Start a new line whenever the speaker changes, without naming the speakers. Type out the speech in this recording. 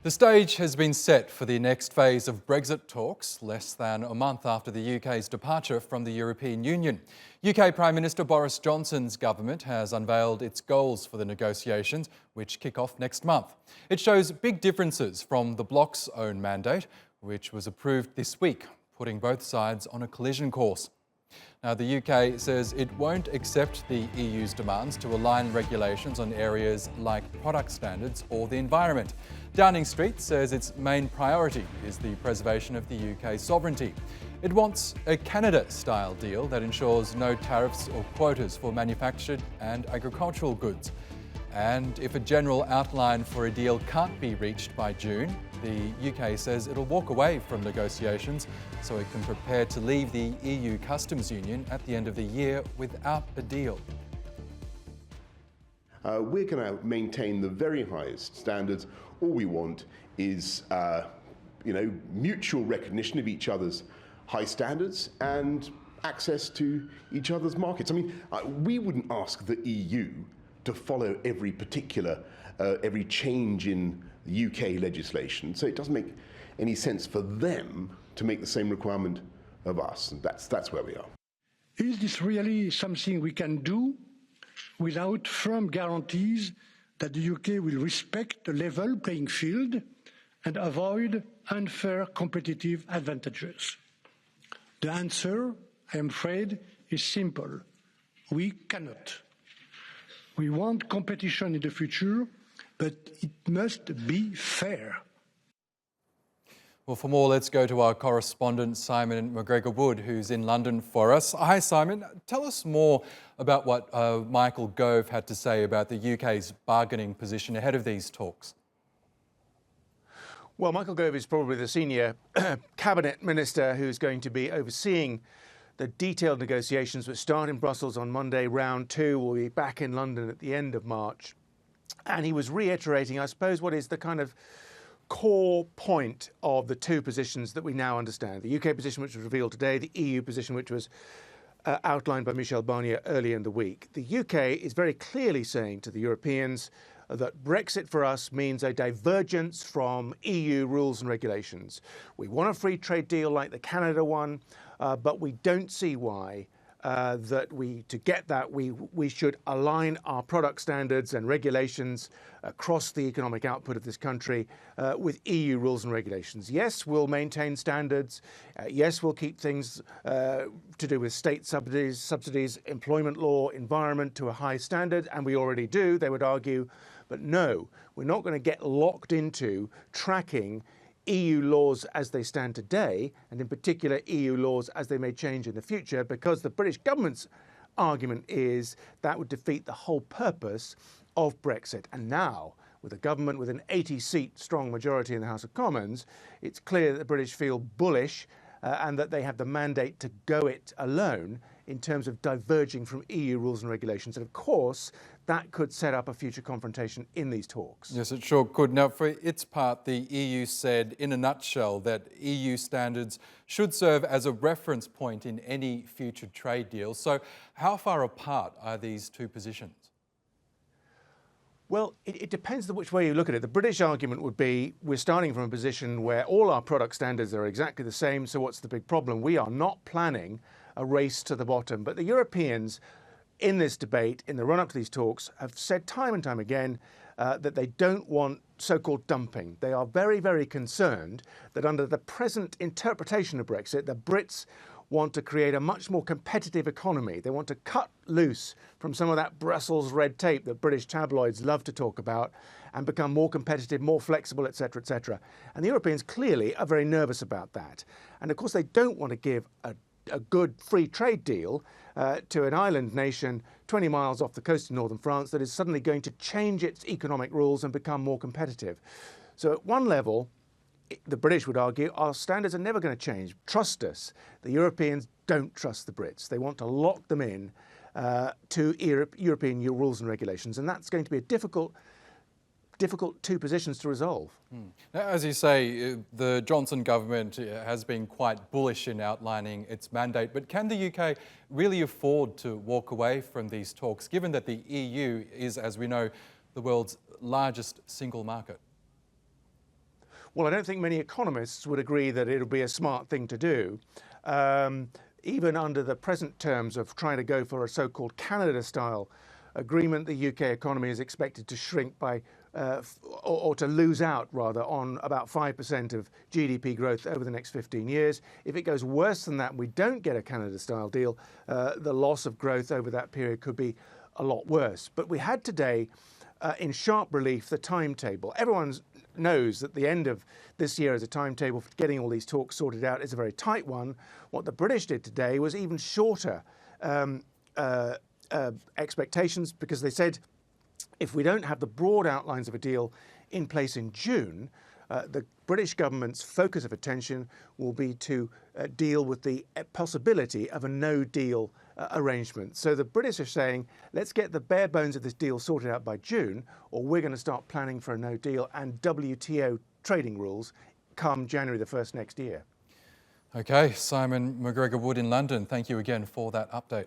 The stage has been set for the next phase of Brexit talks, less than a month after the UK's departure from the European Union. UK Prime Minister Boris Johnson's government has unveiled its goals for the negotiations, which kick off next month. It shows big differences from the bloc's own mandate, which was approved this week, putting both sides on a collision course. Now, the UK says it won't accept the EU's demands to align regulations on areas like product standards or the environment. Downing Street says its main priority is the preservation of the UK's sovereignty. It wants a Canada-style deal that ensures no tariffs or quotas for manufactured and agricultural goods. And if a general outline for a deal can't be reached by June, the UK says it'll walk away from negotiations so it can prepare to leave the EU customs union at the end of the year without a deal.
We're going to maintain the very highest standards. All we want is, mutual recognition of each other's high standards and access to each other's markets. I mean, we wouldn't ask the EU to follow every change in the UK legislation. So it doesn't make any sense for them to make the same requirement of us. And that's where we are.
Is this really something we can do without firm guarantees that the UK will respect the level playing field and avoid unfair competitive advantages? The answer, I am afraid, is simple. We cannot. We want competition in the future, but it must be fair.
Well, for more, let's go to our correspondent, Simon McGregor-Wood, who's in London for us. Hi, Simon. Tell us more about what Michael Gove had to say about the UK's bargaining position ahead of these talks.
Well, Michael Gove is probably the senior cabinet minister who's going to be overseeing the detailed negotiations which start in Brussels on Monday. Round 2 will be back in London at the end of March. And he was reiterating, I suppose, what is the kind of core point of the two positions that we now understand. The UK position, which was revealed today, the EU position, which was outlined by Michel Barnier earlier in the week. The UK is very clearly saying to the Europeans that Brexit for us means a divergence from EU rules and regulations. We want a free trade deal like the Canada one, but we don't see why to get that, we should align our product standards and regulations across the economic output of this country with EU rules and regulations. Yes, we'll maintain standards. Yes, we'll keep things to do with state subsidies, employment law, environment to a high standard, and we already do, they would argue. But no, we're not going to get locked into tracking EU laws as they stand today, and in particular EU laws as they may change in the future, because the British government's argument is that would defeat the whole purpose of Brexit. And now, with a government with an 80-seat strong majority in the House of Commons, it's clear that the British feel bullish and that they have the mandate to go it alone in terms of diverging from EU rules and regulations. And of course, that could set up a future confrontation in these talks.
Yes, it sure could. Now, for its part, the EU said in a nutshell that EU standards should serve as a reference point in any future trade deal. So how far apart are these two positions?
Well, it depends on which way you look at it. The British argument would be we're starting from a position where all our product standards are exactly the same, so what's the big problem? We are not planning a race to the bottom. But the Europeans in this debate, in the run-up to these talks, have said time and time again that they don't want so-called dumping. They are very, very concerned that under the present interpretation of Brexit, the Brits want to create a much more competitive economy. They want to cut loose from some of that Brussels red tape that British tabloids love to talk about and become more competitive, more flexible, etc., etc. And the Europeans clearly are very nervous about that. And of course, they don't want to give a good free trade deal to an island nation 20 miles off the coast of northern France that is suddenly going to change its economic rules and become more competitive. So at one level, the British would argue, our standards are never going to change. Trust us. The Europeans don't trust the Brits. They want to lock them in to European rules and regulations. And that's going to be a difficult two positions to resolve.
Now, as you say, the Johnson government has been quite bullish in outlining its mandate, but can the UK really afford to walk away from these talks, given that the EU is, as we know, the world's largest single market?
well, I don't think many economists would agree that it'll be a smart thing to do. Even under the present terms of trying to go for a so-called Canada-style agreement, the UK economy is expected to shrink by, or to lose out rather, on about 5% of GDP growth over the next 15 years. If it goes worse than that and we don't get a Canada-style deal, the loss of growth over that period could be a lot worse. But we had today, in sharp relief, the timetable. Everyone knows that the end of this year as a timetable for getting all these talks sorted out is a very tight one. What the British did today was even shorter expectations, because they said if we don't have the broad outlines of a deal in place in June, the British government's focus of attention will be to deal with the possibility of a no-deal arrangement. So the British are saying, let's get the bare bones of this deal sorted out by June, or we're going to start planning for a no-deal and WTO trading rules come January the 1st next year.
OK, Simon McGregor-Wood in London, thank you again for that update.